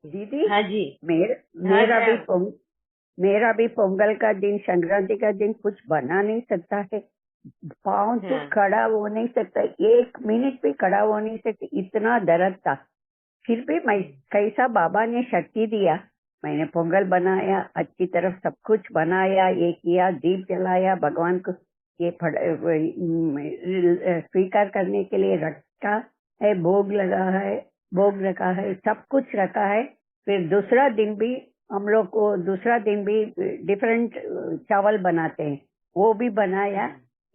दीदी हाँ जी। मेर, हाँ मेरा भी जया। मेरा भी पोंगल का दिन, संक्रांति का दिन कुछ बना नहीं सकता है। पाँव तो हाँ। खड़ा हो नहीं सकता, 1 मिनट भी खड़ा हो नहीं सकती, इतना दर्द था। फिर भी मैं कैसा बाबा ने शक्ति दिया, मैंने पोंगल बनाया, अच्छी तरफ सब कुछ बनाया, ये किया, दीप जलाया, भगवान को ये स्वीकार करने के लिए रखा है, भोग लगा है, भोग रखा है, सब कुछ रखा है। फिर दूसरा दिन भी हम लोग को, दूसरा दिन भी डिफरेंट चावल बनाते हैं, वो भी बनाया,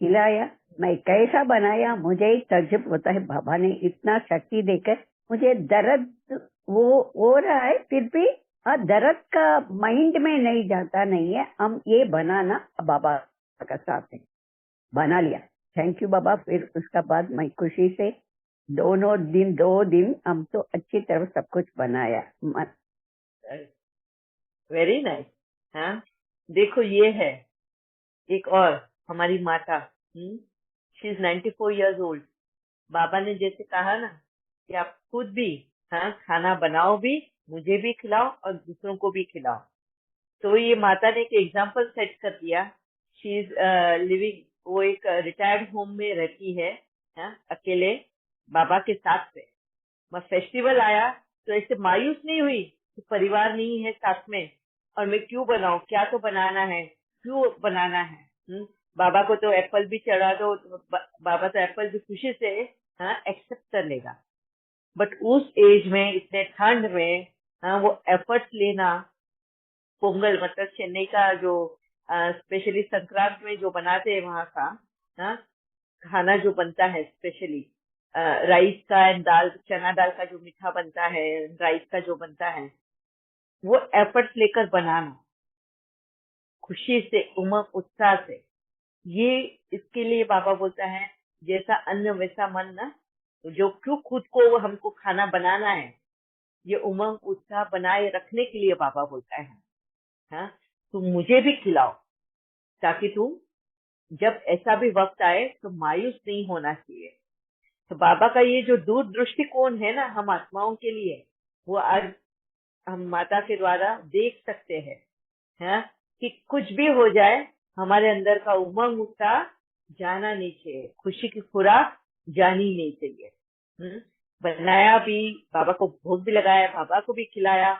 खिलाया। मैं कैसा बनाया मुझे ही तजुब होता है, बाबा ने इतना शक्ति देकर मुझे दर्द वो हो रहा है, फिर भी दर्द का माइंड में नहीं जाता नहीं है। हम ये बनाना बाबा का साथ है, बना लिया। थैंक यू बाबा। फिर उसका बाद मैं खुशी से 2 दिन हम तो अच्छी तरह सब कुछ बनाया। Very nice. हाँ, देखो ये है एक और हमारी माता। She is 94 years old। बाबा ने जैसे कहा ना कि आप खुद भी, हाँ, खाना बनाओ भी, मुझे भी खिलाओ और दूसरों को भी खिलाओ। तो ये माता ने एक एग्जाम्पल सेट कर दिया। शी इज लिविंग, वो एक रिटायर्ड होम में रहती है, हाँ, अकेले बाबा के साथ में। फेस्टिवल आया तो ऐसे मायूस नहीं हुई कि परिवार नहीं है साथ में और मैं क्यों बनाऊं, क्या तो बनाना है, क्यों बनाना है। बाबा को तो एप्पल भी चढ़ा दो तो बाबा तो एप्पल भी खुशी से, हाँ, एक्सेप्ट कर लेगा। बट उस एज में, इतने ठंड में, हाँ, वो एफर्ट्स लेना। पोंगल मतलब चेन्नई का जो स्पेशली संक्रांत में जो बनाते हैं वहाँ का, हाँ, खाना जो बनता है स्पेशली राइस का एंड दाल, चना दाल का जो मीठा बनता है, राइस का जो बनता है, वो एफर्ट्स लेकर बनाना खुशी से, उमंग उत्साह से। ये इसके लिए बाबा बोलता है जैसा अन्न वैसा मन ना। तो जो क्यों खुद को हमको खाना बनाना है, ये उमंग उत्साह बनाए रखने के लिए बाबा बोलता है, हाँ, तुम मुझे भी खिलाओ ताकि तुम जब ऐसा भी वक्त आए तो मायूस नहीं होना चाहिए। तो बाबा का ये जो दूर दृष्टिकोण है ना हम आत्माओं के लिए, वो आज हम माता के द्वारा देख सकते हैं, हाँ, कि कुछ भी हो जाए हमारे अंदर का उमंग उत्साह जाना नहीं चाहिए, खुशी की खुराक जानी नहीं चाहिए। बनाया भी, बाबा को भोग भी लगाया, बाबा को भी खिलाया,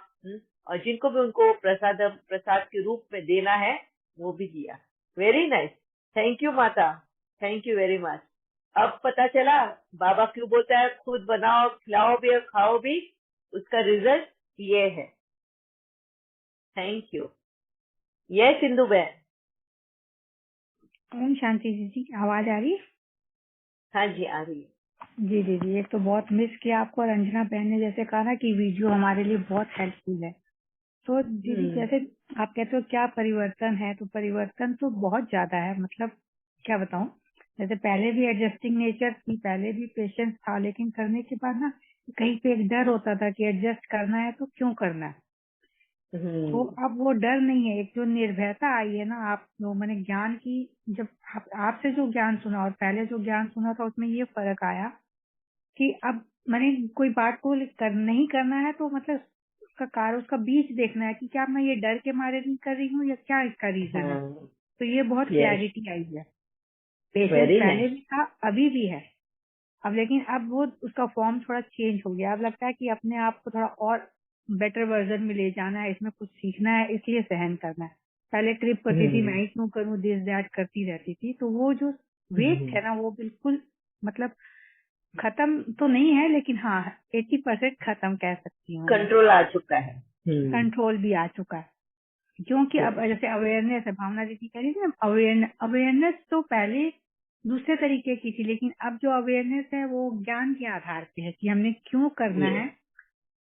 और जिनको भी उनको प्रसाद प्रसाद के रूप में देना है वो भी दिया। Very nice. थैंक यू माता, थैंक यू वेरी मच। अब पता चला बाबा क्यों बोलता है खुद बनाओ, खिलाओ भी और खाओ भी, उसका रिजल्ट ये है। Thank you. ये सिंधु बहन। ओम शांति जी, आवाज आ रही है? हाँ जी, आ रही है। जी दीदी, एक तो बहुत मिस किया आपको, और अंजना बहन ने जैसे कहा ना कि वीडियो हमारे लिए बहुत हेल्पफुल है। तो दीदी जैसे आप कहते हो क्या परिवर्तन है, तो परिवर्तन तो बहुत ज्यादा है। मतलब क्या बताऊं, जैसे पहले भी एडजस्टिंग नेचर थी, पहले भी पेशेंस था, लेकिन करने के बाद ना कहीं पे एक डर होता था कि एडजस्ट करना है तो क्यों करना है। तो अब वो डर नहीं है, एक जो निर्भयता आई है ना आप लोगों ने ज्ञान की। जब आपसे जो ज्ञान सुना और पहले जो ज्ञान सुना था उसमें ये फर्क आया कि अब मैंने कोई बात को नहीं करना है तो मतलब उसका कारण, उसका बीज देखना है कि क्या मैं ये डर के मारे नहीं कर रही हूँ या क्या इसका रीजन है। तो ये बहुत यस, क्लैरिटी आई है। पेशेंस वेरी पहले नाइस। भी था, अभी भी है। अब लेकिन अब वो उसका फॉर्म थोड़ा चेंज हो गया। अब लगता है कि अपने आप को थोड़ा और बेटर वर्जन में ले जाना है, इसमें कुछ सीखना है, इसलिए सहन करना है। पहले ट्रिप करती थी, मैं ही क्यों करूँ, दिस दैट करती रहती थी। तो वो जो वेट है ना वो बिल्कुल मतलब खत्म तो नहीं है, लेकिन हाँ 80% खत्म कह सकती हूँ मैं। कंट्रोल आ चुका है। कंट्रोल भी आ चुका है, क्योंकि अब जैसे अवेयरनेस है, भावना दीदी कह रही थी ना, अवेयरनेस तो पहले दूसरे तरीके की थी, लेकिन अब जो अवेयरनेस है वो ज्ञान के आधार पे है कि हमने क्यों करना है।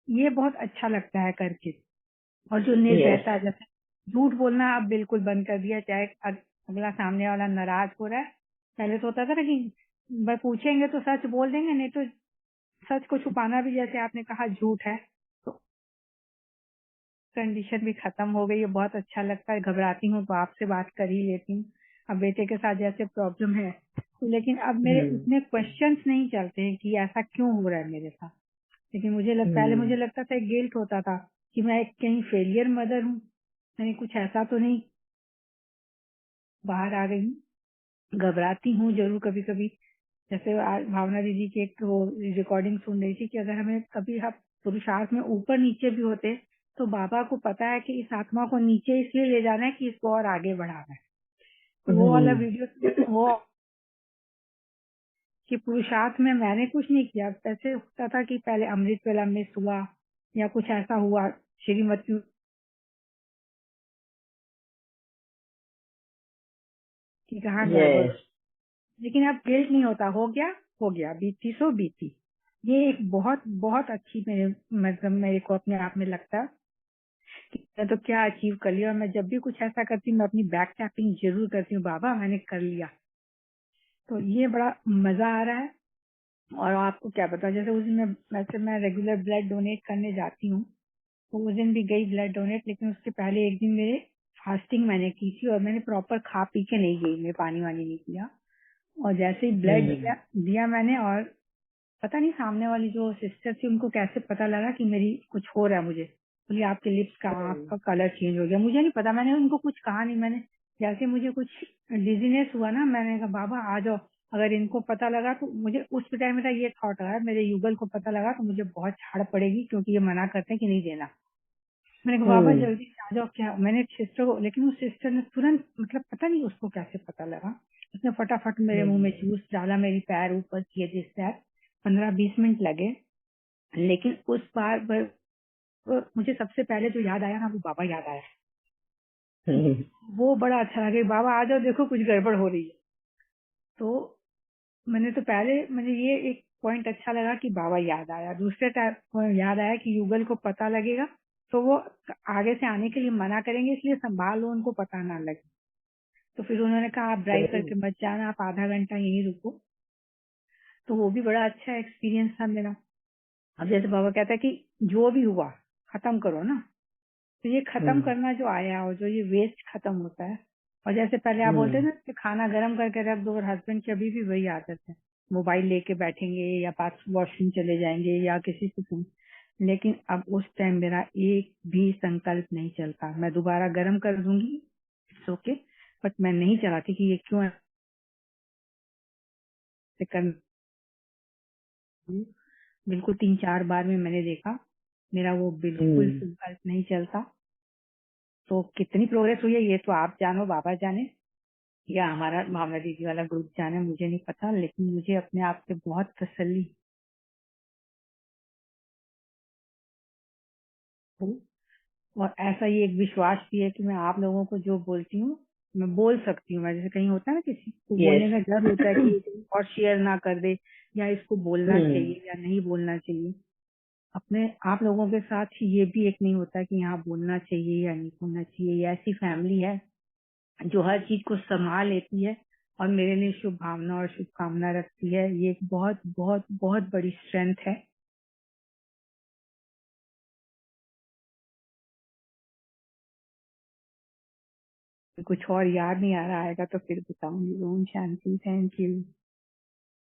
ये बहुत अच्छा लगता है करके। और जो निर्भयता, जैसे झूठ बोलना अब बिल्कुल बंद कर दिया, चाहे अगला सामने वाला नाराज हो रहा है। पहले तो होता था ना कि पूछेंगे तो सच बोल देंगे, नहीं तो सच को छुपाना भी, जैसे आपने कहा, झूठ है। तो कंडीशन भी खत्म हो गई है, बहुत अच्छा लगता है। घबराती हूँ तो आपसे बात कर ही लेती हूँ। अब बेटे के साथ जैसे प्रॉब्लम है तो, लेकिन अब मेरे उतने क्वेश्चंस नहीं चलते हैं कि ऐसा क्यों हो रहा है मेरे साथ। लेकिन पहले मुझे लगता था, गिल्ट होता था कि मैं एक कहीं फेलियर मदर हूँ, मैंने कुछ ऐसा तो नहीं, बाहर आ गई हूँ। घबराती हूँ जरूर कभी कभी, जैसे आज भावना दीदी की एक वो रिकॉर्डिंग सुन रही थी कि अगर हमें कभी हम पुरुषार्थ में ऊपर नीचे भी होते तो बाबा को पता है कि इस आत्मा को नीचे इसलिए ले जाना है कि इसको और आगे बढ़ाना है। तो वो वाला वीडियो वो कि पुरुषार्थ में मैंने कुछ नहीं किया, ऐसे होता था कि पहले अमृत वेला मिस हुआ या कुछ ऐसा हुआ, श्रीमती की कहाँ गड़बड़, यस, लेकिन अब गिल्ट नहीं होता, हो गया, बीती सो बीती। ये एक बहुत बहुत अच्छी मेरे मतलब मेरे को अपने आप में लगता है कि मैं तो क्या अचीव कर लिया। और मैं जब भी कुछ ऐसा करती हूँ मैं अपनी बैक टैपिंग जरूर करती हूँ, बाबा मैंने कर लिया। तो ये बड़ा मजा आ रहा है। और आपको क्या पता, जैसे उस दिन वैसे मैं रेगुलर ब्लड डोनेट करने जाती हूँ, तो उस दिन भी गई ब्लड डोनेट, लेकिन उसके पहले एक दिन मेरे फास्टिंग मैंने की थी और मैंने प्रॉपर खा पी के नहीं गई, मैं पानी वानी नहीं पिया। और जैसे ही ब्लड दिया मैंने, और पता नहीं सामने वाली जो सिस्टर थी उनको कैसे पता लगा कि मेरी कुछ हो रहा है, मुझे बोली आपके लिप्स का आँख का कलर चेंज हो गया। मुझे नहीं पता, मैंने उनको कुछ कहा नहीं। मैंने जैसे मुझे कुछ डिजीनेस हुआ ना, मैंने कहा बाबा आ जाओ, अगर इनको पता लगा तो मुझे उस टाइम मेरा ये थॉट आया, मेरे युगल को पता लगा तो मुझे बहुत झाड़ पड़ेगी, क्योंकि ये मना करते हैं कि नहीं देना। मैंने कहा बाबा जल्दी से आ जाओ, क्या मैंने सिस्टर को, लेकिन उस सिस्टर ने तुरंत मतलब पता नहीं उसको कैसे पता लगा, उसने फटाफट मेरे मुंह में जूस डाला, मेरी पैर ऊपर किए, जिस पैर 15-20 मिनट लगे। लेकिन उस बार मुझे सबसे पहले जो याद आया ना, वो बाबा याद आया। वो बड़ा अच्छा लगा, बाबा आ जाओ देखो कुछ गड़बड़ हो रही है। तो मैंने तो पहले मुझे ये एक पॉइंट अच्छा लगा कि बाबा याद आया। दूसरे टाइम याद आया कि युगल को पता लगेगा तो वो आगे से आने के लिए मना करेंगे, इसलिए संभालो उनको पता ना लगे। तो फिर उन्होंने कहा आप ड्राइव करके मत जाना, आप आधा घंटा यहीं रुको। तो वो भी बड़ा अच्छा एक्सपीरियंस था मेरा। अब जैसे बाबा कहता है कि जो भी हुआ खत्म करो ना, तो ये खत्म करना जो आया और जो ये वेस्ट खत्म होता है। और जैसे पहले आप बोलते थे ना कि खाना गर्म करके रख दो, और हस्बैंड की अभी भी वही आदत है, मोबाइल लेके बैठेंगे या पास वॉशरूम चले जाएंगे या किसी को सुन। लेकिन अब उस टाइम मेरा एक भी संकल्प नहीं चलता, मैं दोबारा गर्म कर दूंगी इट्स ओके, बट मैं नहीं चलाती कि ये क्यों ऐसे कर। बिल्कुल 3-4 बार में मैंने देखा मेरा वो बिल्कुल संकल्प नहीं चलता। तो कितनी प्रोग्रेस हुई है ये तो आप जानो, बाबा जाने, या हमारा भावना दीदी वाला ग्रुप जाने, मुझे नहीं पता। लेकिन मुझे अपने आप से बहुत तसल्ली हुई। और ऐसा ही एक विश्वास भी है कि मैं आप लोगों को जो बोलती हूँ मैं बोल सकती हूँ। मैं जैसे कहीं होता है ना किसी को बोलने का डर होता है कि ये कहीं और शेयर ना कर दे, या इसको बोलना चाहिए या नहीं बोलना चाहिए। अपने आप लोगों के साथ ही ये भी एक नहीं होता कि यहाँ बोलना चाहिए या नहीं बोलना चाहिए। ये ऐसी फैमिली है जो हर चीज को संभाल लेती है और मेरे लिए शुभ भावना और शुभकामना रखती है। ये एक बहुत बहुत बहुत बड़ी स्ट्रेंथ है। कुछ और याद नहीं आ रहा आएगा तो फिर बताऊंगी। Om Shanti. Thank you.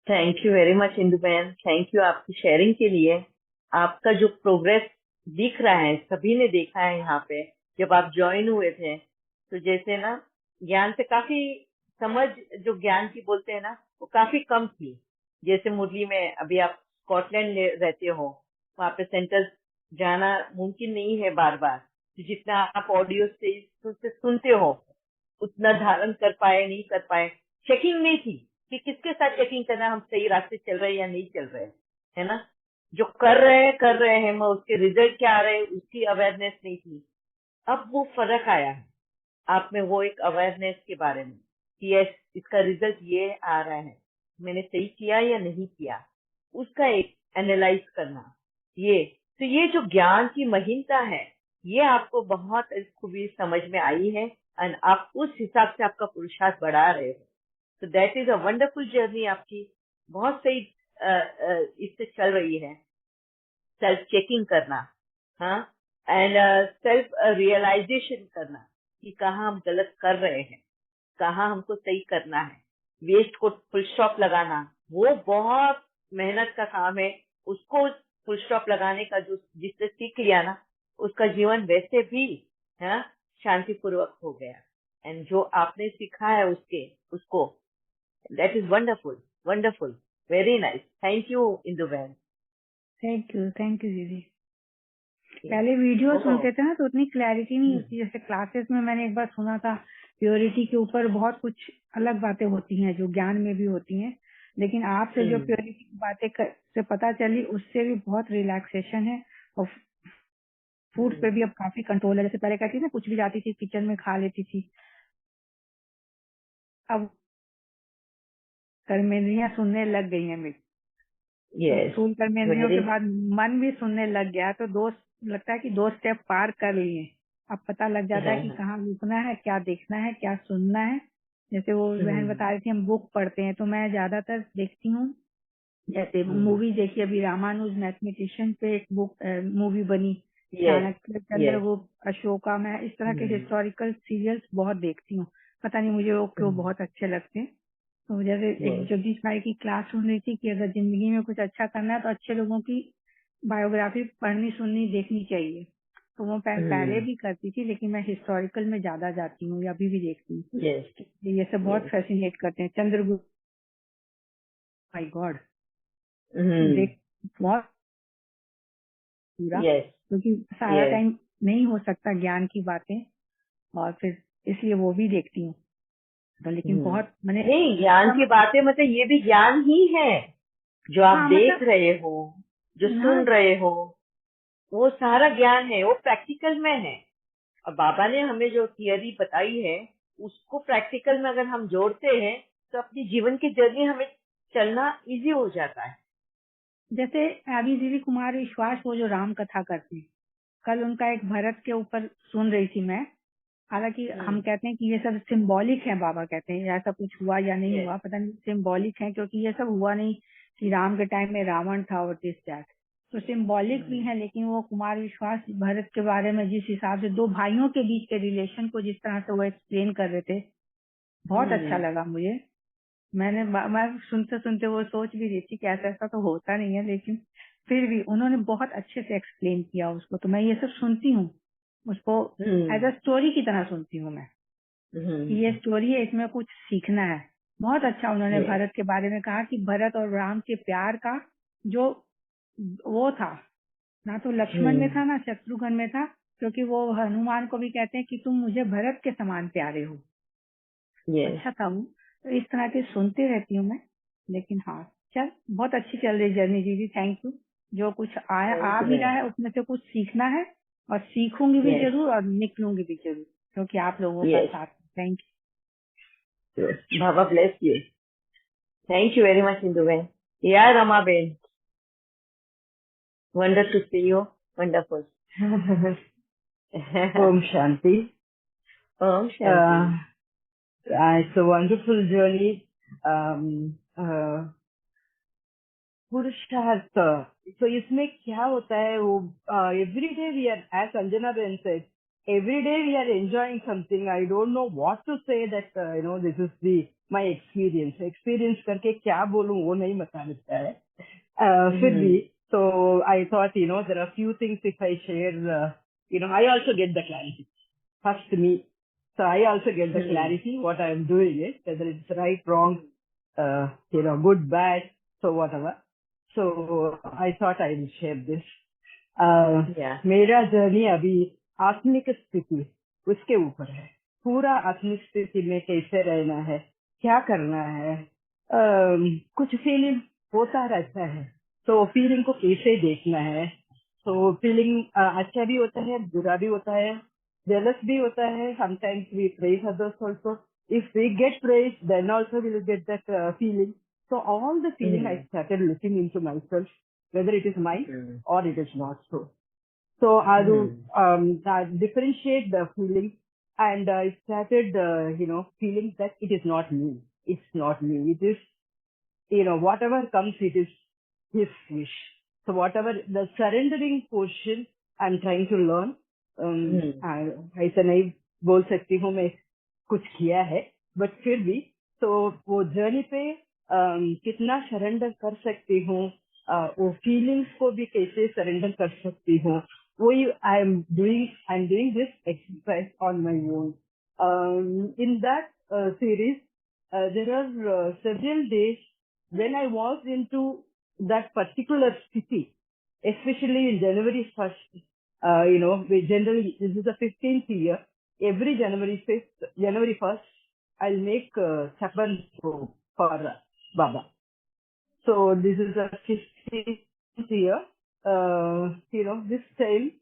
Thank you very much Indu बहन, थैंक यू आपकी शेयरिंग के लिए। आपका जो प्रोग्रेस दिख रहा है सभी ने देखा है यहाँ पे। जब आप ज्वाइन हुए थे तो जैसे ना ज्ञान से काफी समझ, जो ज्ञान की बोलते हैं ना, वो काफी कम थी। जैसे मुरली में अभी आप स्कॉटलैंड रहते हो, वहाँ पे सेंटर जाना मुमकिन नहीं है बार बार, तो जितना आप ऑडियो से सुनते हो उतना धारण कर पाए नहीं कर पाए। चेकिंग नहीं थी कि किसके साथ चेकिंग करना, हम सही रास्ते चल रहे हैं या नहीं चल रहे हैं, है ना। जो कर रहे हैं मैं उसके रिजल्ट क्या आ रहे हैं उसकी अवेयरनेस नहीं थी। अब वो फर्क आया है आप में, वो एक अवेयरनेस के बारे में कि यस इसका रिजल्ट ये आ रहा है, मैंने सही किया या नहीं किया, उसका एक एनालाइज करना। ये तो ये जो ज्ञान की महीनता है ये आपको बहुत खूबी समझ में आई है, एंड आप उस हिसाब से आपका पुरुषार्थ बढ़ा रहे हो। तो that is a wonderful journey आपकी, बहुत सही इससे चल रही है। सेल्फ चेकिंग करना, हाँ, एंड सेल्फ रियलाइजेशन करना कि कहाँ हम गलत कर रहे हैं, कहाँ हमको सही करना है। वेस्ट को फुल स्टॉप लगाना वो बहुत मेहनत का काम है। उसको फुल स्टॉप लगाने का जो जिससे सीख लिया ना, उसका जीवन वैसे भी हाँ शांतिपूर्वक हो गया। एंड जो आपने सीखा है उसको, that is wonderful, wonderful, very nice. Thank you Indu बहन। थैंक यू दीदी। पहले वीडियो सुनते थे ना तो उतनी क्लैरिटी नहीं होती, जैसे क्लासेस में मैंने एक बार सुना था प्योरिटी के ऊपर बहुत कुछ अलग बातें होती हैं जो ज्ञान में भी होती हैं, लेकिन आपसे जो प्योरिटी की बातें से पता चली उससे भी बहुत रिलैक्सेशन है। और फूड पे भी अब काफी कंट्रोल है। जैसे पहले कहती थी ना कुछ भी जाती थी किचन में खा लेती थी, अब कर्मेंद्रियां सुनने लग गई हैं मेरी। तो यस, स्थूल कर्मेंद्रियों के वेरी बाद मन भी सुनने लग गया, तो लगता है कि 2 स्टेप पार कर लिए। अब पता लग जाता है कि कहाँ रुकना है, क्या देखना है, क्या सुनना है। जैसे वो बहन बता रही थी हम बुक पढ़ते हैं, तो मैं ज्यादातर देखती हूँ, जैसे मूवी देखी अभी रामानुज मैथमेटिशियन पे एक बुक मूवी बनी, चाणक्य, चंद्रगुप्त, अशोका। मैं इस तरह के हिस्टोरिकल सीरियल्स बहुत देखती हूँ, पता नहीं मुझे वो क्यों बहुत अच्छे लगते हैं। तो जैसे एक जगदीश भाई की क्लास सुन रही थी कि अगर जिंदगी में कुछ अच्छा करना है तो अच्छे लोगों की बायोग्राफी पढ़नी, सुननी, देखनी चाहिए। तो वो पहले भी करती थी, लेकिन मैं हिस्टोरिकल में ज्यादा जाती हूँ या अभी भी देखती हूँ। ये सब बहुत फैसिनेट करते हैं। चंद्रगुप्त, माय गॉड, देख बहुत पूरा, क्योंकि सारा टाइम नहीं हो सकता ज्ञान की बातें, और फिर इसलिए वो भी देखती हूँ। तो लेकिन बहुत मैंने नहीं, ज्ञान की बातें मतलब ये भी ज्ञान ही है जो आप देख रहे हो, जो सुन रहे हो, वो सारा ज्ञान है, वो प्रैक्टिकल में है। और बाबा ने हमें जो थियरी बताई है उसको प्रैक्टिकल में अगर हम जोड़ते हैं तो अपनी जीवन की जर्नी हमें चलना इजी हो जाता है। जैसे अभी दीदी कुमार विश्वास वो जो राम कथा करते हैं, कल उनका एक भरत के ऊपर सुन रही थी मैं। हालांकि हम कहते हैं कि ये सब सिंबॉलिक है, बाबा कहते हैं ऐसा कुछ हुआ या नहीं हुआ पता नहीं, सिंबॉलिक है, क्योंकि ये सब हुआ नहीं कि राम के टाइम में रावण था और दिस दैट, तो सिंबॉलिक भी है। लेकिन वो कुमार विश्वास भरत के बारे में जिस हिसाब से दो भाइयों के बीच के रिलेशन को जिस तरह से वो एक्सप्लेन कर रहे थे, बहुत अच्छा लगा मुझे। मैं सुनते सुनते वो सोच भी रही थी कि ऐसा तो होता नहीं है, लेकिन फिर भी उन्होंने बहुत अच्छे से एक्सप्लेन किया उसको। तो मैं ये सब सुनती हूँ, उसको एज अ स्टोरी की तरह सुनती हूँ मैं, कि ये स्टोरी है, इसमें कुछ सीखना है। बहुत अच्छा उन्होंने भरत के बारे में कहा कि भरत और राम के प्यार का जो वो था, ना तो लक्ष्मण में था ना शत्रुघ्न में था, क्योंकि वो हनुमान को भी कहते हैं कि तुम मुझे भरत के समान प्यारे हो। अच्छा था वो। तो इस तरह के सुनते रहती हूँ मैं। लेकिन हाँ, चल बहुत अच्छी चल रही जर्नी दीदी, थैंक यू। जो कुछ आ भी रहा है उसमें से कुछ सीखना है, और सीखूंगी भी जरूर और निकलूंगी भी जरूर, क्योंकि आप लोगों का साथ। Thank you. Baba bless you. Thank you very much Indu बेन। या रमा बेन, wonder to see you, wonderful. Om Shanti. Om Shanti. It's a wonderful journey. पुरुषार्थ, तो इसमें क्या होता है वो every day we are, as Anjana ben said, every day we are enjoying something. I don't know what to say that this is the my experience करके क्या बोलूं वो नहीं बता सकता है. फिर भी so I thought there are few things if I share, I also get the clarity first me. So I also get the clarity what I am doing it, whether it's right, wrong, good, bad, so whatever. So I thought I will share this. मेरा journey अभी आत्मिक स्थिति उसके ऊपर है. पूरा आत्मिक स्थिति में कैसे रहना है, क्या करना है. कुछ फीलिंग होता रहता है, तो फीलिंग को कैसे देखना है. तो फीलिंग अच्छा भी होता है, बुरा भी होता है, jealous भी होता है. Sometimes we praise others also. If we get praised, then also we will get that feeling. So all the feeling I started looking into myself, whether it is mine or it is not so. So I will differentiate the feeling, and I started, feeling that it is not me. It's not me. It is, whatever comes, it is his wish. So whatever the surrendering portion I'm trying to learn, ऐसा नहीं बोल सकती हूँ मैं कुछ किया है, but फिर भी तो वो जर्नी पे कितना सरेंडर कर सकती हूँ, वो फीलिंग्स को भी कैसे सरेंडर कर सकती हूँ, I'm doing this exercise on my own. In that series, there are several days when I was into that particular city, especially in January 1st. We generally, this is the 15th year. Every January 1st, I'll make chapan for Baba. So this is a 15th year, this time,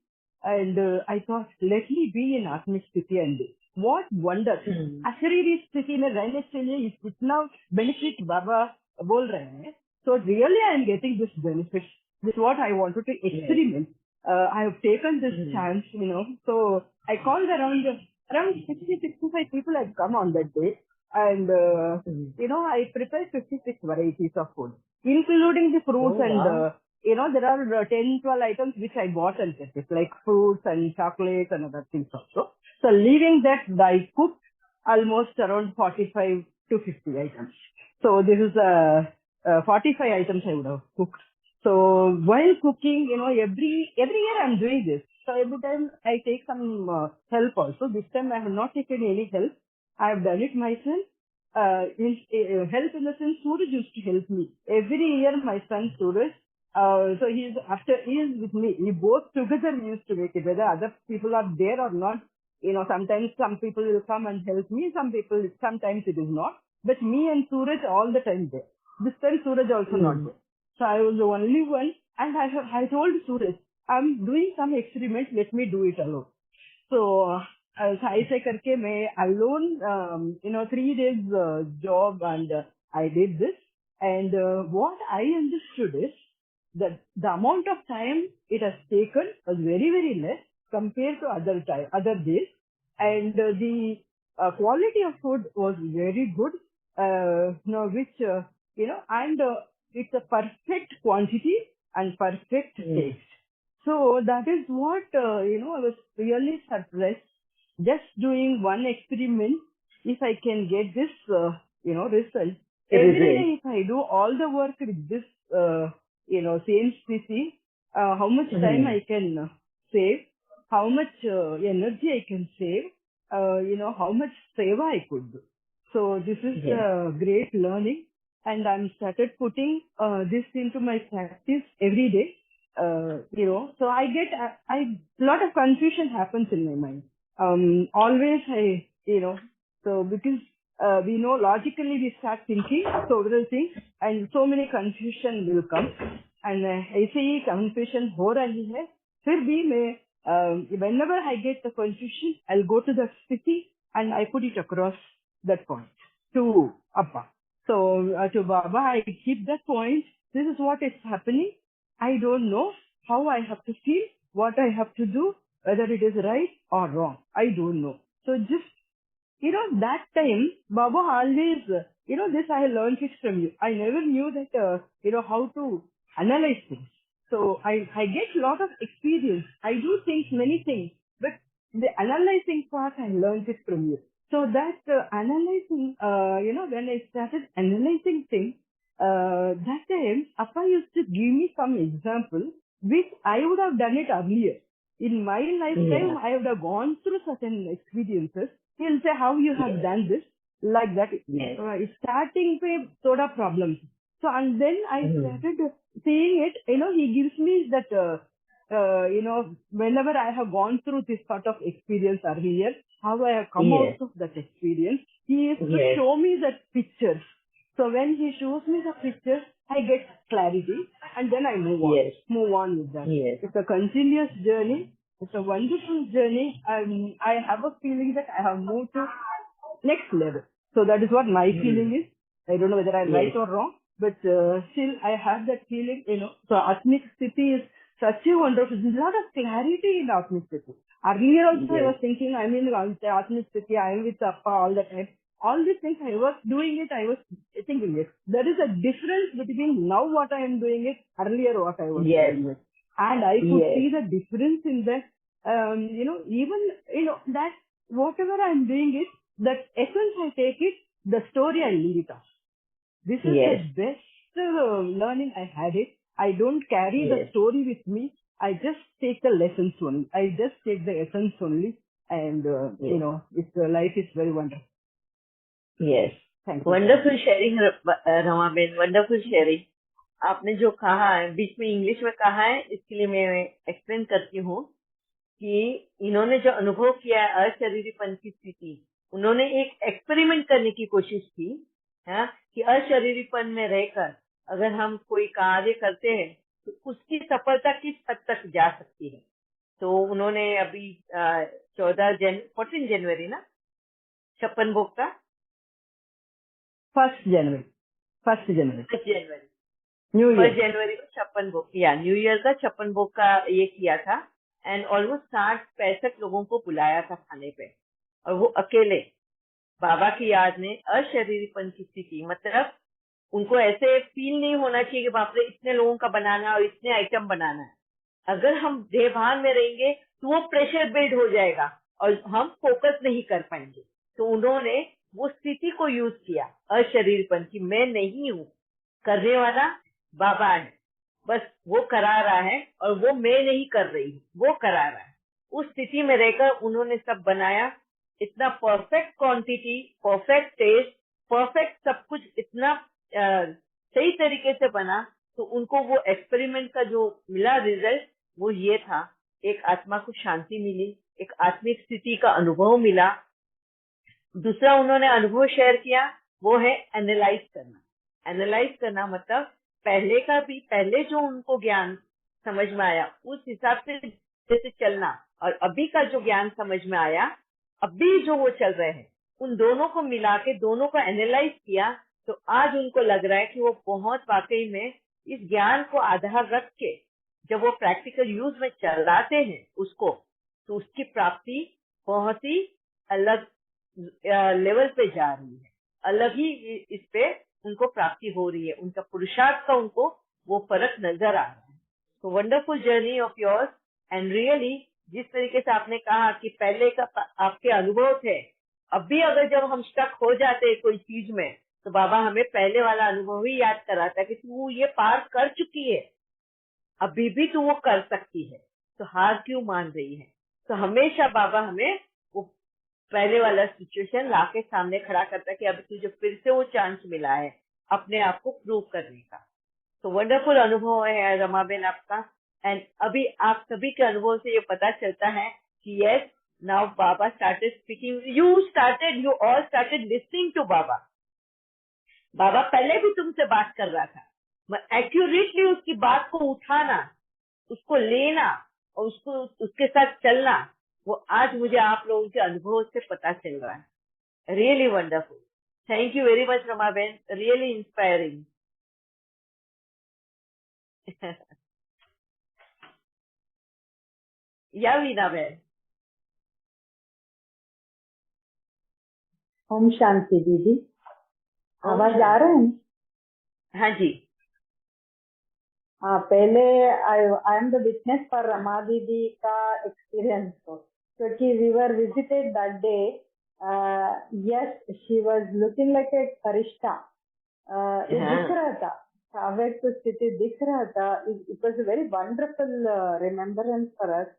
and I thought, let me be in Atmic Sthiti and what wonder. Ashariri Sthiti में रहने से लिए इतना benefit बाबा बोल रहे हैं. So really I am getting this benefit. This is what I wanted to experiment. I have taken this chance, So I called around 60-65 people had come on that day. And, I prepared 56 varieties of food, including the fruits there are 10-12 items which I bought and kept, like fruits and chocolates and other things also. So leaving that, I cooked almost around 45 to 50 items. So this is 45 items I would have cooked. So while cooking, every year I'm doing this. So every time I take some help also. This time I have not taken any help. I have done it myself. Help in the sense, Suraj used to help me. Every year my son Suraj, so he is with me. We both together used to make it. Whether other people are there or not, sometimes some people will come and help me. Sometimes it is not. But me and Suraj all the time there. This time Suraj also not there. So I was the only one, and I told Suraj, I'm doing some experiment, let me do it alone. So, ऐसे करके मैं alone, 3 days job, and I did this. And what I understood is that the amount of time it has taken was very, very less compared to other days. And the quality of food was very good, which, and it's a perfect quantity and perfect taste. So that is what, I was really surprised. Just doing one experiment, if I can get this, result. Every day, if I do all the work with this, same species, how much time I can save, how much energy I can save, how much seva I could do. So this is great learning. And I'm started putting this into my practice every day. So I get lot of confusion happens in my mind. Always so because we know logically we start thinking several things and so many confusion will come. And ऐसे ही confusion हो रही है. फिर भी मैं whenever I get the confusion, I'll go to the city and I put it across that point to Appa. So to Baba, I keep that point. This is what is happening. I don't know how I have to feel, what I have to do, whether it is right or wrong. I don't know. So just, that time, Baba always, this I learned it from you. I never knew that, how to analyze things. So I get a lot of experience. I do many things, but the analyzing part, I learned it from you. So that analyzing, when I started analyzing things, that time, Appa used to give me some example, which I would have done it earlier. In my lifetime, I would have gone through certain experiences. He'll say, how you have done this, like that. Starting with soda problems. So, and then I started seeing it, he gives me that, whenever I have gone through this sort of experience earlier, how I have come out of that experience, he used to show me the pictures. So when he shows me the pictures, I get clarity and then I move on with that. It's a continuous journey. It's a wonderful journey. I have a feeling that I have moved to next level. So that is what my feeling is. I don't know whether I'm right or wrong, but still I have that feeling, So Atmic Sthiti is such a wonderful, there's a lot of clarity in Atmic Sthiti. Earlier also I was thinking, Atmic Sthiti, I am with Appa all the time. All these things, I was doing it, I was thinking it. There is a difference between now what I am doing it, earlier what I was doing it. And I could see the difference in that, even, that whatever I am doing it, that essence I take it, the story I leave it off. This is the best learning I had it. I don't carry the story with me. I just take the lessons only. I just take the essence only, and Yes. life is very wonderful. Yes. Thank you. Wonderful sharing Rama Ben, wonderful sharing. आपने जो कहा है, बीच में English में कहा है, इसके लिए मैं एक्सप्लेन करती हूँ कि इन्होंने जो अनुभव किया है अशरीरीपन की स्थिति, उन्होंने एक एक्सपेरिमेंट करने की कोशिश की है कि अशरीरीपन में रहकर अगर हम कोई कार्य करते हैं तो उसकी सफलता किस हद तक जा सकती है। तो उन्होंने अभी 14 जनवरी ना छप्पन भोग का 1st January. 1st January. 1 जनवरी New 1 Year. जनवरी को छप्पन भोग किया, न्यू ईयर का छप्पन भोग का ये किया था। एंड ऑलमोस्ट 60-65 लोगों को बुलाया था खाने पे, और वो अकेले बाबा की याद में अशरीरीपन की स्थिति, मतलब उनको ऐसे फील नहीं होना चाहिए कि बाप रे इतने लोगों का बनाना है और इतने आइटम बनाना है। अगर हम देहभान में रहेंगे तो वो प्रेशर बिल्ड हो जाएगा और हम फोकस नहीं कर पाएंगे। तो उन्होंने वो स्थिति को यूज किया अशरीरपन की, मैं नहीं हूँ, करने वाला बाबा है, बस वो करा रहा है और वो मैं नहीं कर रही हूँ, वो करा रहा है। उस स्थिति में रहकर उन्होंने सब बनाया, इतना perfect quantity, perfect taste, perfect सब कुछ, इतना सही तरीके से बना। तो उनको वो एक्सपेरिमेंट का जो मिला रिजल्ट वो ये था, एक आत्मा को शांति मिली, एक आत्मिक स्थिति का अनुभव मिला। दूसरा उन्होंने अनुभव शेयर किया, वो है एनालाइज करना। एनालाइज करना मतलब पहले जो उनको ज्ञान समझ में आया उस हिसाब से जैसे चलना, और अभी का जो ज्ञान समझ में आया, अभी जो वो चल रहे हैं, उन दोनों को मिला के दोनों को एनालाइज किया। तो आज उनको लग रहा है कि वो बहुत वाकई में इस ज्ञान को आधार रख के जब वो प्रैक्टिकल यूज में चलाते हैं उसको, तो उसकी प्राप्ति बहुत ही अलग लेवल पे जा रही है, अलग ही इस पे उनको प्राप्ति हो रही है, उनका पुरुषार्थ का उनको वो फर्क नजर आ रहा है। तो wonderful journey of yours, and really जिस तरीके से आपने कहा कि पहले का आपके अनुभव थे, अभी अगर जब हम स्टक हो जाते हैं कोई चीज में, तो बाबा हमें पहले वाला अनुभव ही याद कराता है कि तू ये पार कर चुकी है, अभी भी तू वो कर सकती है, तो हार क्यों मान रही है। तो हमेशा बाबा हमें वो पहले वाला सिचुएशन लाके सामने खड़ा करता है कि अभी तुझे फिर से वो चांस मिला है अपने आप को प्रूव करने का। तो वंडरफुल अनुभव है रमा बेन आपका। एंड अभी आप सभी के अनुभव से ये पता चलता है कि yes, now Baba started speaking, you all started listening to Baba. Baba पहले भी तुमसे बात कर रहा था, एक्यूरेटली उसकी बात को उठाना, उसको लेना और उसको उसके साथ चलना, वो आज मुझे आप लोगों के अनुभव से पता चल रहा है। Really wonderful, thank you very much Rama Ben, really inspiring. या वीना बेन। ओम शांति दीदी, ओम आवाज आ रहा है? हाँ जी। हाँ, पहले I am the witness for Rama didi का एक्सपीरियंस को, क्योंकि we were visited that day. Yes, she was looking like a फरिश्ता। ये दिख रहा था, अव्यक्त स्थिति दिख रहा था। It was a very wonderful remembrance for us.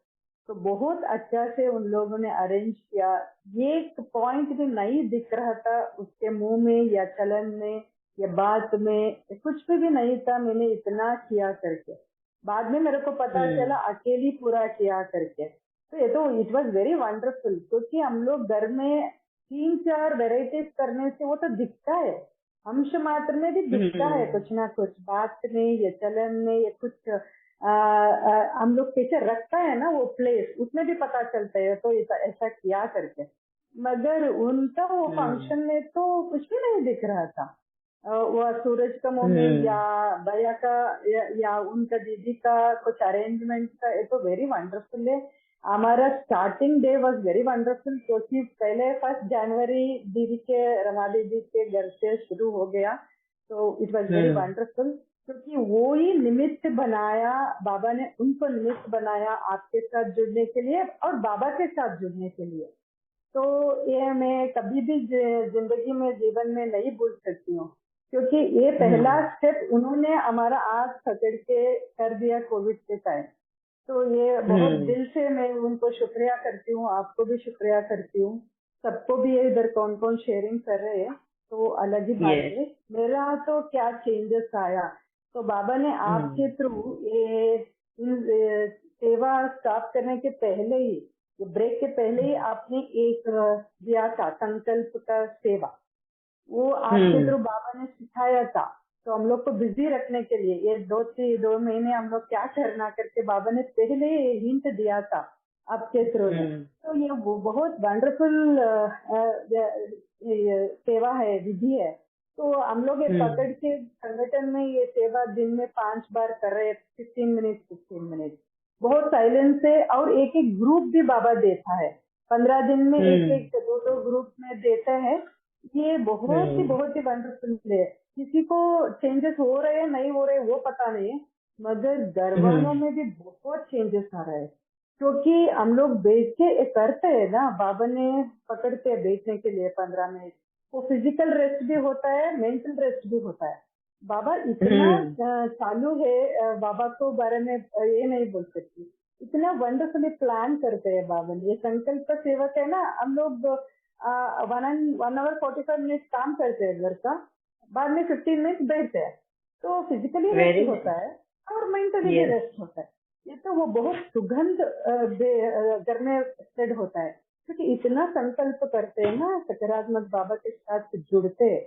तो बहुत अच्छा से उन लोगों ने अरेंज किया। ये एक पॉइंट भी नहीं दिख रहा था उसके मुंह में या चलन में या बात में, कुछ भी नहीं था। मैंने इतना किया करके बाद में मेरे को पता चला अकेली पूरा किया करके। तो ये तो इट वाज वेरी वंडरफुल, क्योंकि हम लोग घर में 3-4 वेराइटीज करने से वो तो दिखता है, अंश मात्र में भी दिखता है, कुछ ना कुछ बात में या चलन में या कुछ हम लोग कैसे रखता है ना वो प्लेस, उसमें भी पता चलता है। तो ऐसा किया करके, मगर उनका वो फंक्शन में तो कुछ भी नहीं दिख रहा था। वो सूरज का मुंह में या भैया का या उनका दीदी का कुछ अरेंजमेंट का, ये तो वेरी वंडरफुल है। हमारा starting day was very wonderful, क्योंकि पहले 1 जनवरी दीदी के, रमा दीदी के घर से शुरू हो गया। तो इट वाज वेरी वंडरफुल, क्योंकि वो ही निमित्त बनाया बाबा ने, उनको निमित्त बनाया आपके साथ जुड़ने के लिए और बाबा के साथ जुड़ने के लिए। तो ये मैं कभी भी जिंदगी में, जीवन में नहीं भूल सकती हूँ, क्योंकि ये पहला स्टेप उन्होंने हमारा आँख पकड़ के कर दिया कोविड के टाइम। तो ये बहुत हम्म दिल से मैं उनको शुक्रिया करती हूँ, आपको भी शुक्रिया करती हूँ, सबको भी। ये इधर कौन कौन शेयरिंग कर रहे हैं तो अलग ही बात यस है। मेरा तो क्या चेंजेस आया, तो बाबा ने आपके थ्रू ये सेवा स्टार्ट करने के पहले ही, ब्रेक के पहले ही आपने एक दिया था संकल्प का सेवा, वो आपके थ्रू बाबा ने सिखाया था। तो हम लोग को बिजी रखने के लिए ये 2 महीने हम लोग क्या करना करके बाबा ने पहले हिंट दिया था आपके थ्रू में। तो ये वो बहुत वंडरफुल सेवा है, विधि है। तो हम लोग ये पकड़ के संगठन में ये सेवा दिन में 5 बार कर रहे, 15 मिनट बहुत साइलेंस है। और एक एक ग्रुप भी बाबा देता है, 15 दिन में एक एक 2 ग्रुप में देते हैं। ये बहुत ही वंडरफुल है। किसी को चेंजेस हो रहे हैं नहीं हो रहे वो पता नहीं है, मगर घर वालों में भी बहुत चेंजेस आ रहे हैं, क्योंकि हम लोग बैठ के करते हैं ना, बाबा ने पकड़ते हैं बैठने के लिए 15 मिनट। वो फिजिकल रेस्ट भी होता है, मेंटल रेस्ट भी होता है। बाबा इतना चालू है, बाबा को बारे में ये नहीं बोल सकती, इतना वंडरफुली प्लान करते हैं बाबा ने। ये संकल्प का सेवक है ना, हम लोग 1 hour 45 minutes काम करते हैं घर का, बाद में 15 मिनट बैठते हैं, तो फिजिकली वेरी रेस्ट होता है और मेंटली भी यस रेस्ट होता है। ये तो वो बहुत सुगंध घर में स्प्रेड होता है, क्योंकि इतना संकल्प करते हैं ना, सकारात्मक बाबा के साथ जुड़ते हैं।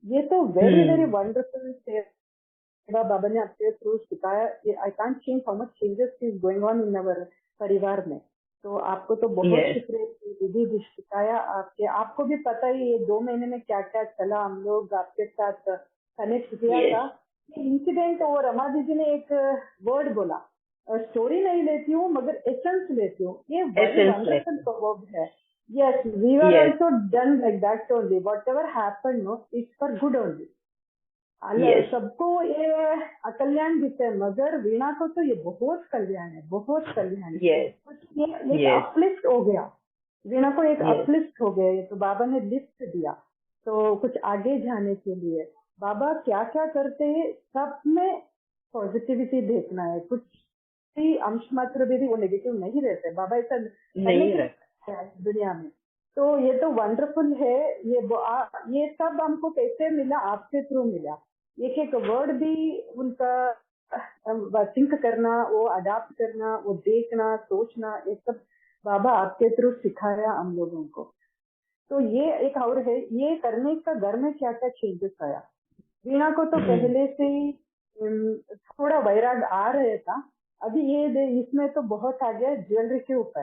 ये तो वेरी वेरी वंडरफुल सेवा बाबा ने आपके थ्रू सिखाया। I can't change how much changes is going on in our परिवार में। तो आपको तो बहुत यस शुक्रिया, विधि भी सिखाया आपके, आपको भी पता ही ये 2 महीने में क्या क्या चला, हम लोग आपके साथ कनेक्ट किया था। इंसिडेंट और रमा दीदी ने एक वर्ड बोला, स्टोरी नहीं लेती हूँ मगर एसेंस लेती हूँ, ये वेरी वंडरफुल प्रवर्ब है। Yes, we are also done like that only, whatever happen no it's for good only. सबको ये अकल्याण दिखते हैं, मगर वीणा को तो ये बहुत कल्याण है, बहुत कल्याण है। ये एक अपलिफ्ट हो गया, वीणा को एक अपलिफ्ट हो गया, ये तो बाबा ने लिफ्ट दिया। तो कुछ आगे जाने के लिए बाबा क्या क्या करते हैं, सब में पॉजिटिविटी देखना है, कुछ भी अंश मात्र भी वो नेगेटिव नहीं रहते। बाबा ऐसा नहीं रहता है दुनिया में। तो ये तो वंडरफुल है। ये सब हमको कैसे मिला, आपके थ्रू मिला। एक एक वर्ड भी उनका थिंक करना, वो अडाप्ट करना, वो देखना, सोचना, ये सब बाबा आपके थ्रू सिखाया हम लोगों को। तो ये एक और है, ये करने का घर में क्या क्या चेंजेस आया। वीणा को तो पहले से ही थोड़ा वैराग आ रहा था, अभी ये इसमें तो बहुत आ गया ज्वेलरी के ऊपर।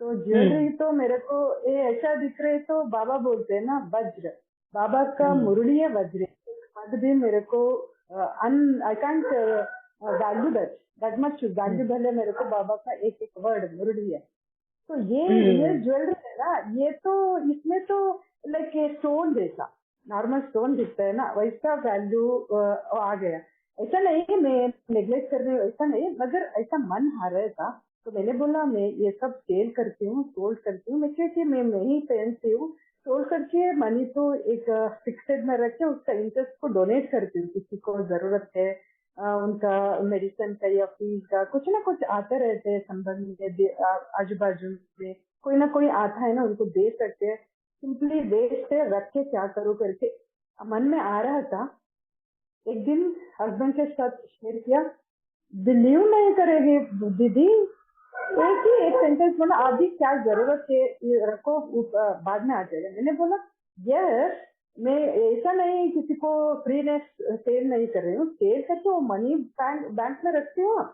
तो ज्वेलरी तो मेरे को ये ऐसा दिख रहे, तो बाबा बोलते हैं ना वज्र, बाबा का मुरली है वज्र, मत भी मेरे को I can't value that much valuable है मेरे को बाबा का एक एक वर्ड मुरली है। तो ये ज्वेलरी है ना, ये तो इसमें तो लाइक ये स्टोन जैसा नॉर्मल स्टोन दिखता है ना, वैसा वैल्यू आ गया। ऐसा नहीं मैं नेग्लेक्ट कर रही हूँ, ऐसा नहीं, मगर ऐसा मन आ रहा था। तो मैंने बोला मैं ये सब सेल करती हूँ, सोल्ड करती हूँ, मैं क्योंकि मैं ही पहनती हूँ, सोल्ड करके मनी तो एक फिक्सेड में रख के उसका इंटरेस्ट को डोनेट करती हूँ, किसी को जरूरत है उनका मेडिसिन का या फीस का कुछ ना कुछ आते रहते हैं संबंध में, आजू बाजू में कोई ना कोई आता है ना, उनको दे सकते हैं। सिंपली वेस्ट है रख के क्या करूँ करके मन में आ रहा था। एक दिन हस्बैंड के साथ शेयर किया, बिलीव नहीं करेगी दीदी, एक सेंटेंस बोला, अभी क्या जरूरत है ये रखो, बाद में आ जाएगा। मैंने बोला यस, मैं ऐसा नहीं किसी को फ्री में सेल नहीं कर रही हूँ, सेल करके वो मनी बैंक में रखती हूँ,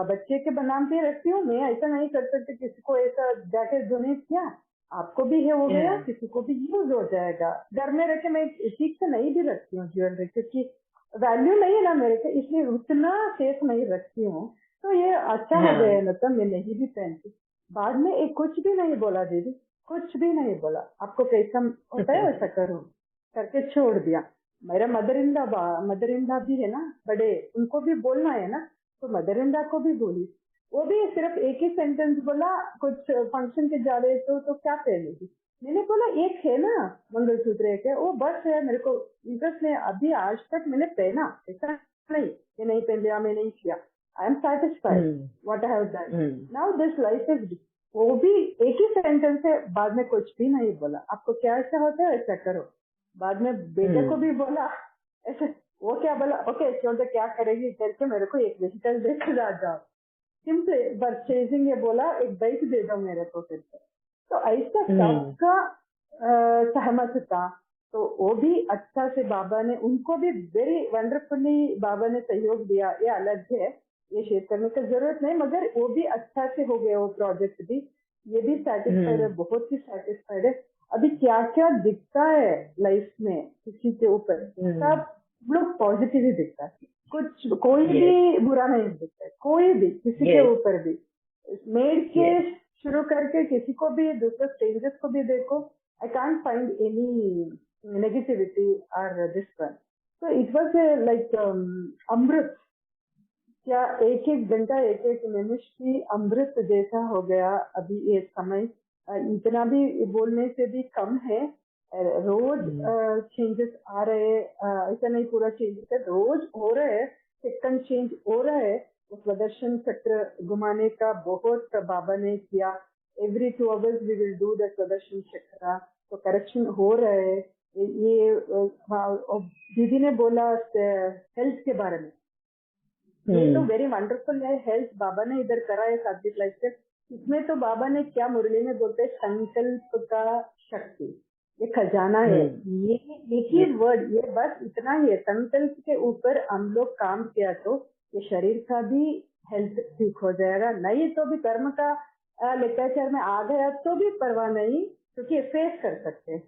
बच्चे के नाम पे रखती हूँ, मैं ऐसा नहीं कर सकती किसी को ऐसा जाके डोनेट किया, आपको भी है हो गया, किसी को भी यूज हो जाएगा। घर में रखे मैं ठीक से नहीं भी रखती हूँ ज्वेलरी, क्योंकि वैल्यू नहीं है ना मेरे को, इसलिए उतना सेफ नहीं रखती हूँ। तो ये अच्छा हो गया ना, तो मैं नहीं भी पहनती। बाद में एक कुछ भी नहीं बोला दीदी, कुछ भी नहीं बोला, आपको कैसा होता है वैसा करो करके छोड़ दिया। मेरा मदर इन लॉ भी है ना बड़े, उनको भी बोलना है ना, तो मदर इन लॉ को भी बोली, वो भी सिर्फ एक ही सेंटेंस बोला, कुछ फंक्शन के जा रहे तो क्या पहनेगी। मैंने बोला एक है ना मंगलसूत्र एक है, वो बस है, मेरे को इंटरेस्ट नहीं, अभी आज तक मैंने पहना ऐसा नहीं, ये नहीं पहन लिया, मैं नहीं किया, I am satisfied what I have done. Now this life is, वो भी एक ही सेंटेंस है, बाद में कुछ भी नहीं बोला, आपको क्या ऐसा होता है ऐसा करो, बाद में बेटे को भी बोला ऐसे, वो क्या बोला, ओके छोटे क्या करेगी करके मेरे को एक व्हीकल दे के आ जाओ, सिंपली परचेजिंग ये बोला, एक बाइक दे दो मेरे को फिर से। तो ऐसा सबका सहमत था, तो वो भी अच्छा से बाबा ने, उनको भी वेरी वंडरफुली बाबा ने सहयोग दिया। ये अलग है, ये शेयर करने की जरूरत नहीं, मगर वो भी अच्छा से हो गया वो प्रोजेक्ट भी, ये भी सेटिस्फाइड है, बहुत ही सेटिस्फाइड है। अभी क्या क्या दिखता है लाइफ में किसी के ऊपर, सब लोग पॉजिटिव ही दिखता है, कुछ कोई भी बुरा नहीं दिखता है, कोई भी किसी के ऊपर भी, मेड के शुरू करके किसी को भी, दूसरे स्ट्रेंजर्स को भी देखो, I can't find any negativity or this one. So it was like अमृत, क्या एक एक घंटा एक एक निमिष की अमृत जैसा हो गया अभी ये समय। इतना भी बोलने से भी कम है, रोज चेंजेस आ रहे, ऐसा नहीं पूरा चेंजेस है, रोज हो रहे हैं, सेकंड चेंज हो रहा है। वो स्वदर्शन चक्र घुमाने का बहुत बाबा ने किया, every 2 hours we will do the स्वदर्शन चक्र, तो करेक्शन हो रहा है। ये दीदी ने बोला हेल्थ के बारे में, ये तो वेरी वंडरफुल है, हेल्थ बाबा ने इधर करा है सात्विक लाइफ से। इसमें तो बाबा ने क्या मुरली में बोलते हैं, संकल्प का शक्ति, ये खजाना है, ये एक ही वर्ड, ये बस इतना ही है, संकल्प के ऊपर हम लोग काम किया तो ये शरीर का भी हेल्थ ठीक हो जाएगा, नहीं तो भी कर्म का लेक्चर में आ गया तो भी परवाह नहीं, क्योंकि फेस कर सकते हैं,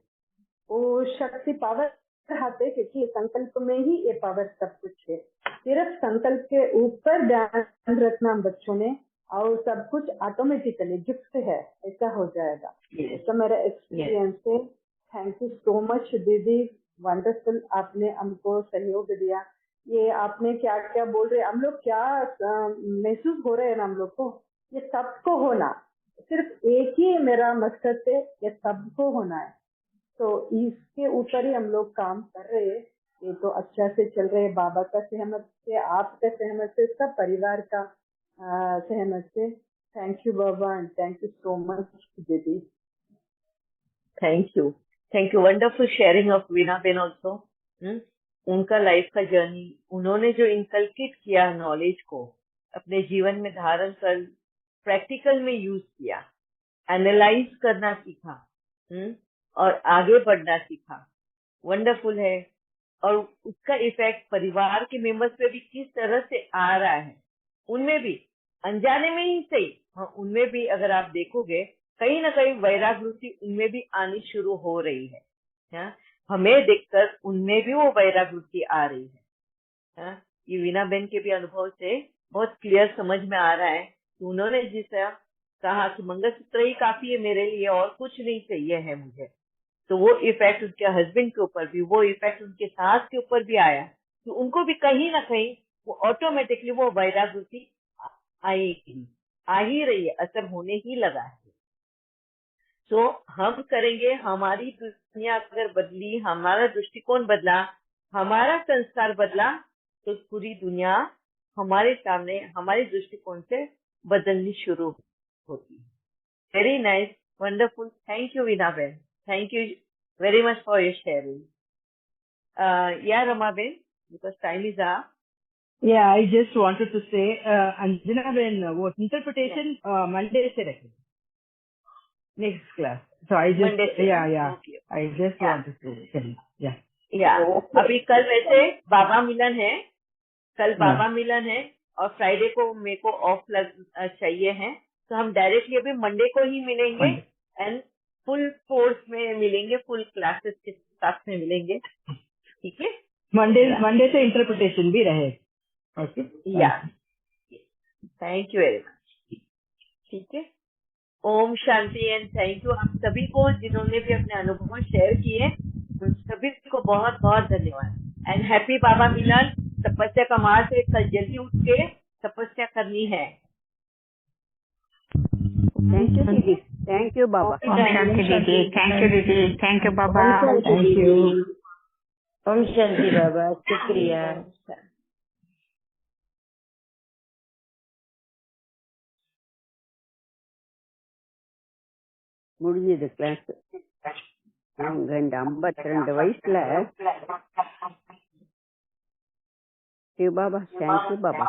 वो शक्ति पावर हाथ है, क्योंकि संकल्प में ही ये पावर सब कुछ है। सिर्फ संकल्प के ऊपर ध्यान रखना बच्चों ने, और सब कुछ ऑटोमेटिकली गिफ्ट है, ऐसा हो जाएगा। तो मेरा एक्सपीरियंस है। थैंक यू सो मच दीदी, वंडरफुल, आपने हमको सहयोग दिया। ये आपने क्या क्या बोल रहे, हम लोग क्या महसूस हो रहे हैं ना हम लोग को, ये सबको होना, सिर्फ एक ही मेरा मकसद है, ये सबको होना है, तो इसके ऊपर ही हम लोग काम कर रहे हैं। ये तो अच्छा से चल रहे हैं, बाबा का सहमत से, आपका सहमत से, सब परिवार का सहमत से। Thank you Baba, and thank you so much दीदी। Thank you, wonderful sharing of Veena बेन ऑल्सो। उनका लाइफ का जर्नी, उन्होंने जो इनकलकेट किया नॉलेज को, अपने जीवन में धारण कर प्रैक्टिकल में यूज किया, एनालाइज करना सीखा, और आगे बढ़ना सीखा, वंडरफुल है। और उसका इफेक्ट परिवार के मेंबर्स पे भी किस तरह से आ रहा है, उनमें भी अनजाने में ही सही, उनमें भी अगर आप देखोगे कहीं ना कहीं वैराग्य उनमें भी आनी शुरू हो रही है। हमें देखकर उनमें भी वो वैराग्य आ रही है। ये वीना बेन के भी अनुभव से बहुत क्लियर समझ में आ रहा है कि उन्होंने जिसा कहा कि मंगलसूत्र ही काफी है मेरे लिए, और कुछ नहीं चाहिए है मुझे, तो वो इफेक्ट उनके हस्बैंड के ऊपर भी, वो इफेक्ट उनके सास के ऊपर भी आया, तो उनको भी कहीं ना कहीं वो ऑटोमेटिकली वो वैराग्य आएगी, आ ही रही है, असर होने ही लगा है। तो हम करेंगे, हमारी दुनिया अगर बदली, हमारा दृष्टिकोण बदला, हमारा संस्कार बदला, तो पूरी दुनिया हमारे सामने हमारे दृष्टिकोण से बदलनी शुरू होती है। Very nice, wonderful, thank you Veena Ben, thank you very much for your sharing. Yeah, Rama Ben, because time is up. Yeah, I just wanted to say, Anjana Ben, what interpretation Monday se rakhe next class. So I just Monday se, okay. I just wanted to tell. अभी कल वैसे बाबा मिलन है, कल बाबा मिलन है, और Friday को मेरे को ऑफ चाहिए है, तो हम डायरेक्टली अभी मंडे को ही मिलेंगे, एंड फुल फोर्स में मिलेंगे, फुल क्लासेस के साथ में मिलेंगे, ठीक है। मंडे से इंटरप्रिटेशन भी रहे, okay. Thank you very much, ठीक है। Om Shanti, and thank you आप सभी को जिन्होंने भी अपने अनुभव शेयर किए, उन सभी को बहुत बहुत धन्यवाद। एंड हैप्पी बाबा मिलन। तपस्या का मार्ग से कल जल्दी उठ के तपस्या करनी है। थैंक यू दीदी, थैंक यू बाबा। ओम शांति दीदी, थैंक यू दीदी, thank you Baba, thank you. Om Shanti Baba, शुक्रिया। முடிஞ்சது கிளாஸ். அவங்க இந்த 52 வயசுல சிவபாபா, தேங்க்யூ பாபா.